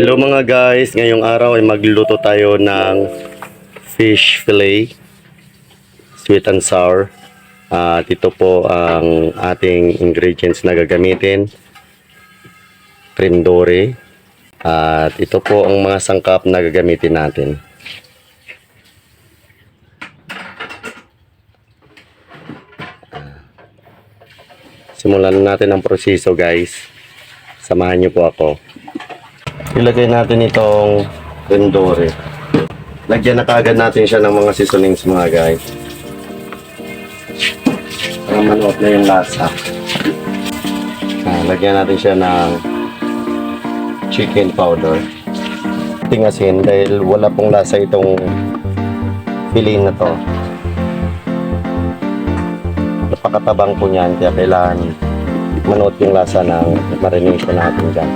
Hello mga guys, ngayong araw ay magluluto tayo ng fish fillet, sweet and sour. At ito po ang ating ingredients na gagamitin. Cream dory. At ito po ang mga sangkap na gagamitin natin. Simulan natin ang proseso guys. Samahan niyo po ako. Ilagay natin itong cream dory. Lagyan na kagad natin siya ng mga seasonings mga guys. Para manuot na yung lasa. Lagyan natin siya ng chicken powder. Tingasin dahil wala pong lasa itong fillet na to. Napakatabang po niyan kaya kailangan manuot yung lasa ng marination natin dyan.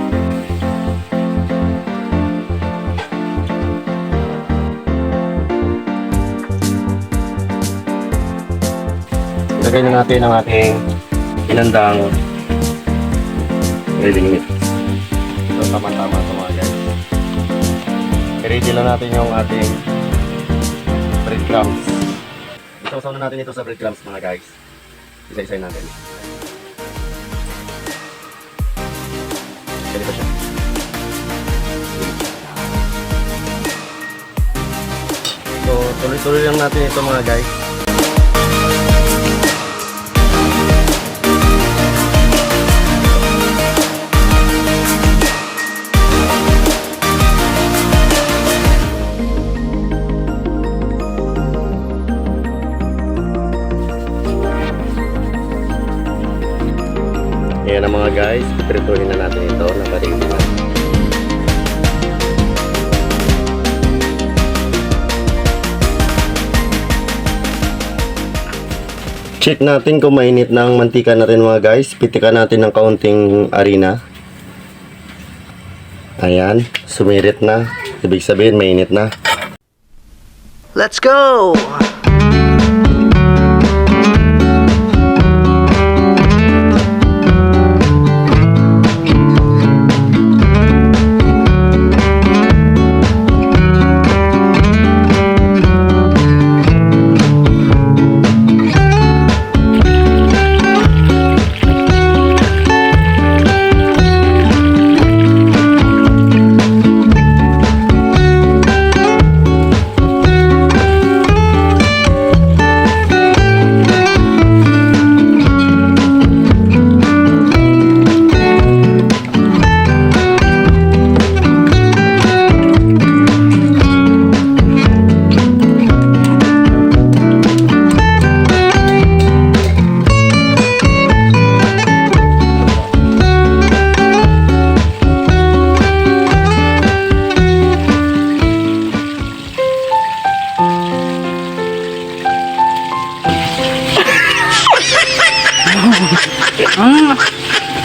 Ilagay na natin ang ating inandang grilling meat. So, tama-tama ito mga guys. I-ready lang natin yung ating breadcrumbs. Isaw-saw na natin ito sa breadcrumbs mga guys. Isa-isay natin. Ganito siya. So, tuloy-tuloy lang natin ito mga guys. Ayan na mga guys, piprituhin na natin ito na ready na. Check natin kung mainit na ang mantika na rin mga guys. Pitikan natin ng kaunting harina. Ayan, sumirit na. Ibig sabihin mainit na. Let's go!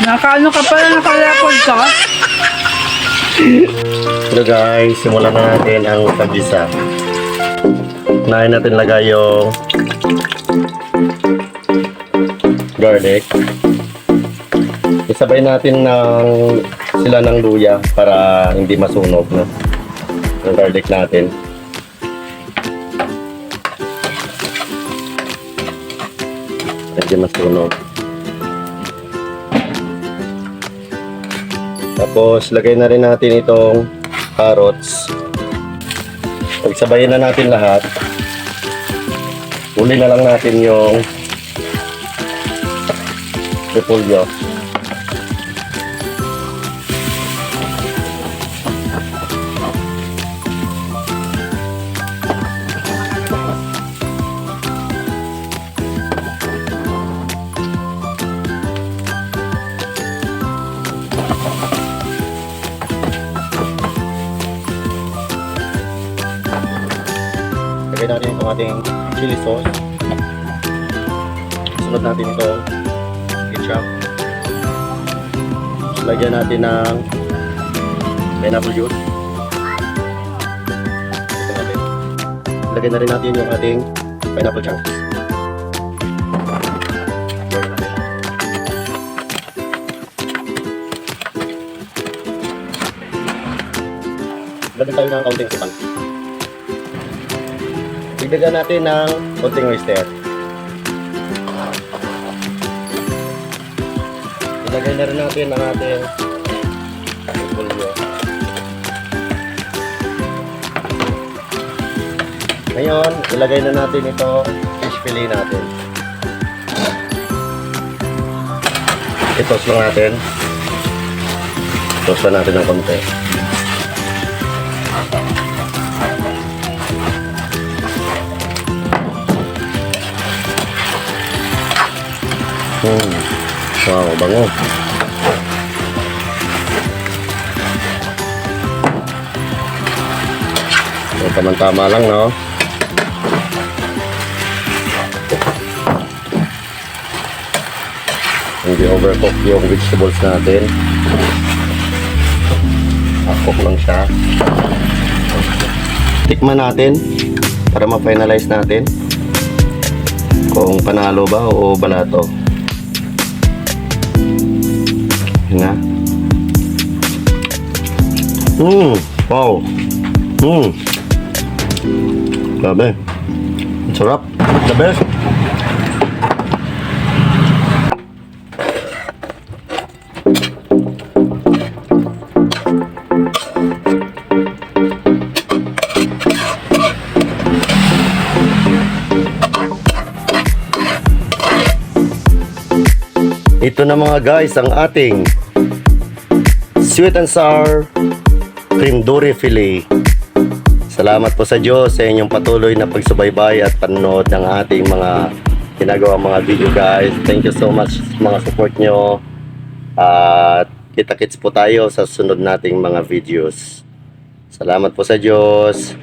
Nakaano ka pala, nakalapod ka? So guys, simulan na natin ang paggisa. Unahin natin lagay yung garlic. Isabay natin sila ng luya para hindi masunog no? Yung garlic natin. Hindi masunog. Tapos, lagay na rin natin itong carrots. Pagsabayin na natin lahat. Uli na lang natin yung repolyo. Lagay natin itong ating chili sauce. Sunod natin itong ketchup. Lagyan natin ng pineapple juice. Lagyan na rin natin yung ating pineapple chunks. Lagyan tayo ng kaunting sipang. Bigyan natin ng kaunting oyster. Ilagay na rin natin ang ating repolyo. Ngayon, ilagay na natin ito fish fillet natin. I-toast lang natin. Toast pa natin ng konti. Wow, bango. So, tama-tama lang, no? Hindi overcook yung vegetables natin. Cook lang siya. Tikman natin para ma-finalize natin kung panalo ba o balato. Yun na. Wow. Grabe. Ang sarap. The best. Ito na mga guys ang ating sweet and sour cream dory fillet. Salamat po sa Diyos sa inyong patuloy na pagsubaybay at panonood ng ating mga ginagawa mga video guys. Thank you so much sa mga support nyo. At kita-kits po tayo sa sunod nating mga videos. Salamat po sa Diyos.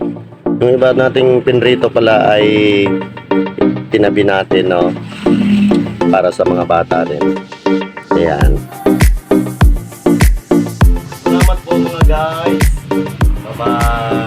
Yung iba nating pinrito pala ay tinabi natin, no? Para sa mga bata din. Ayan. Salamat po mga guys. Bye-bye.